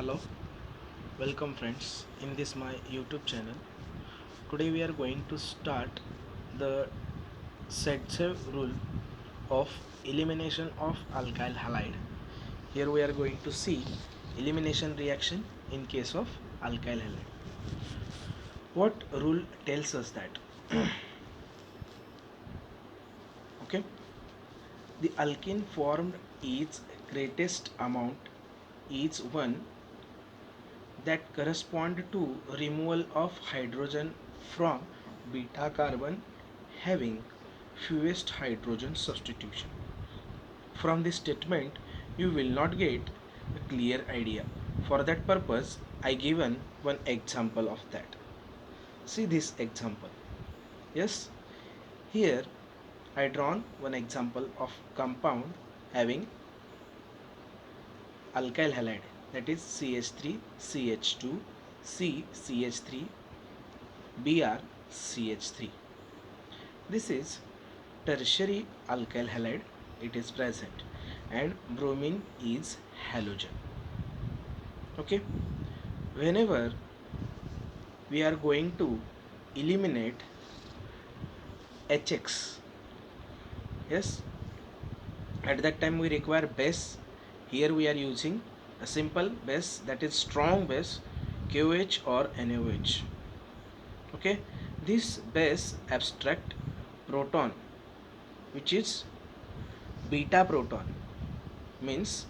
Hello, welcome friends in this my YouTube channel. Today we are going to start the Setsev rule of elimination of alkyl halide. Here we are going to see elimination reaction in case of alkyl halide. What rule tells us that? Okay, the alkene formed its greatest amount is one that correspond to removal of hydrogen from beta carbon having fewest hydrogen substitution. From this statement you will not get a clear idea. For that purpose I given one example of that. See this example. Yes, here I drawn one example of compound having alkyl halide, that is CH3 CH2 C CH3 BrCH3. This is tertiary alkyl halide, it is present, and bromine is halogen. Okay, whenever we are going to eliminate HX, yes, at that time we require base. Here we are using a simple base, that is strong base, KOH or NaOH. Okay, this base abstract proton, which is beta proton, means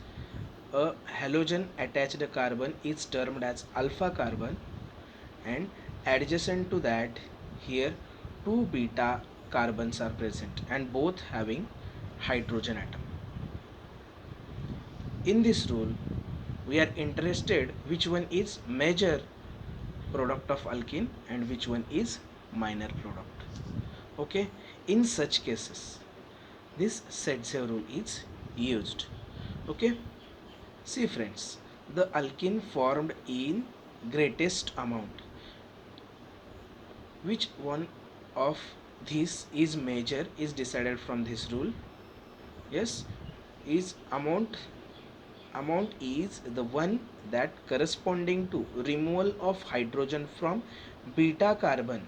a halogen attached carbon is termed as alpha carbon, and adjacent to that here two beta carbons are present and both having hydrogen atom. In this rule we are interested which one is major product of alkene and which one is minor product. Okay, in such cases this Setsev rule is used. Okay, see friends, the alkene formed in greatest amount, which one of these is major is decided from this rule. Yes, is amount is the one that corresponding to removal of hydrogen from beta carbon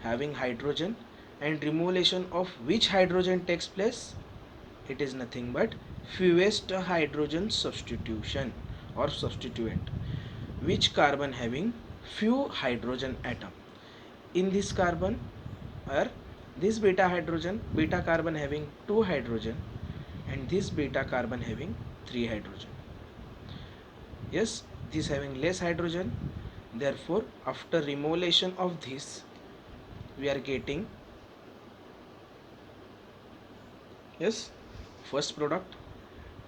having hydrogen, and removal of which hydrogen takes place, it is nothing but fewest hydrogen substitution or substituent, which carbon having few hydrogen atom. In this carbon or this beta carbon having 2 hydrogen, and this beta carbon having 3 hydrogen. Yes, this having less hydrogen, therefore after removal of this we are getting, yes, first product,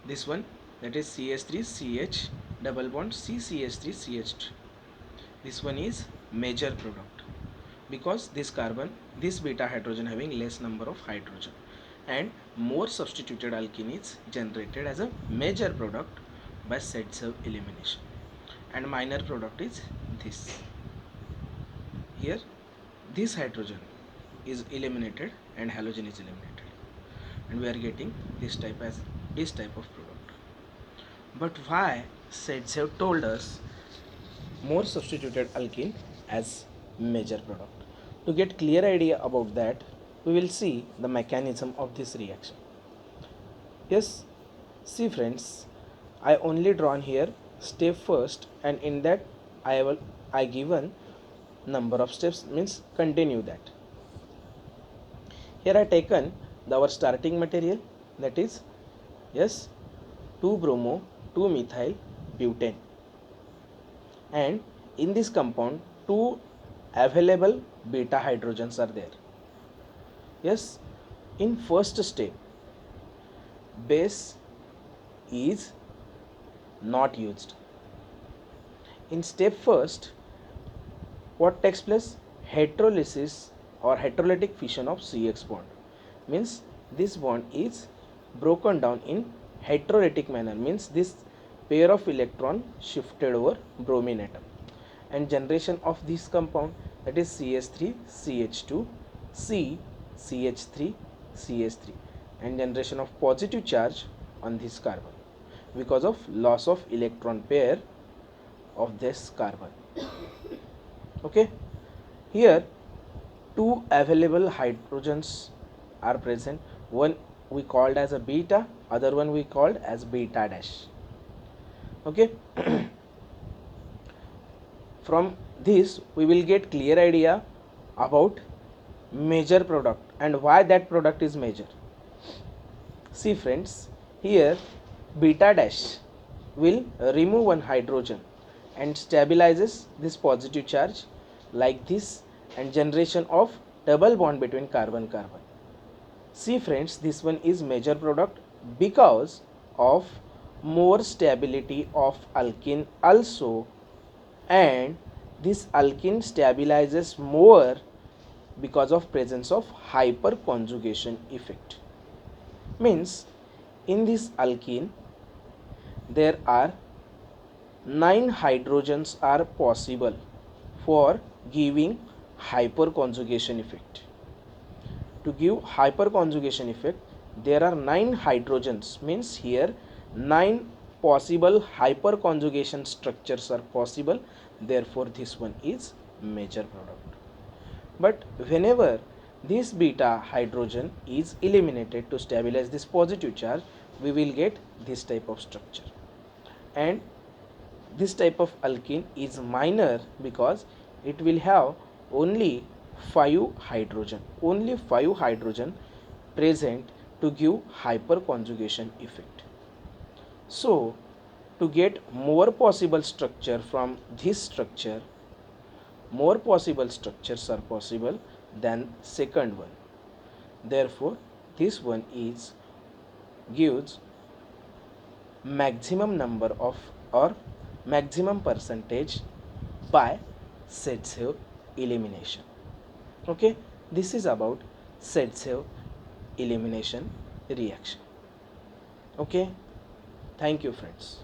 this one, that is CH3CH double bond CCH3CH. This one is major product because this beta hydrogen having less number of hydrogen, and more substituted alkene is generated as a major product by Setsev elimination, and minor product is this. Here this hydrogen is eliminated and halogen is eliminated, and we are getting this type of product. But why Setsev told us more substituted alkene as major product? To get clear idea about that, we will see the mechanism of this reaction. Yes, see friends, I only drawn here step first, and in that I given number of steps, means continue that. Here I taken our starting material, that is, yes, 2 bromo 2 methyl butane, and in this compound 2 available beta hydrogens are there. Yes, in first step base is not used. In step first, what takes place? Heterolysis or heterolytic fission of CX bond, means this bond is broken down in heterolytic manner, means this pair of electron shifted over bromine atom, and generation of this compound, that is CH3 CH2 C CH3 CH3, and generation of positive charge on this carbon. because of loss of electron pair of this carbon. Okay, here two available hydrogens are present. One we called as a beta, other one we called as beta dash. Okay, from this we will get clear idea about major product and why that product is major. See friends, here beta dash will remove one hydrogen and stabilizes this positive charge like this, and generation of double bond between carbon carbon. See friends, this one is major product because of more stability of alkene also, and this alkene stabilizes more because of presence of hyperconjugation effect. Means in this alkene there are 9 hydrogens are possible for giving hyperconjugation effect. To give hyperconjugation effect there are 9 hydrogens, means here 9 possible hyperconjugation structures are possible, therefore this one is major product. But whenever this beta hydrogen is eliminated to stabilize this positive charge, we will get this type of structure, and this type of alkene is minor because it will have only 5 hydrogen present to give hyperconjugation effect. So to get more possible structure from this structure, more possible structures are possible than second one, therefore this one is gives maximum number of or maximum percentage by Zaitsev elimination. Okay, this is about Zaitsev elimination reaction. Okay, thank you friends.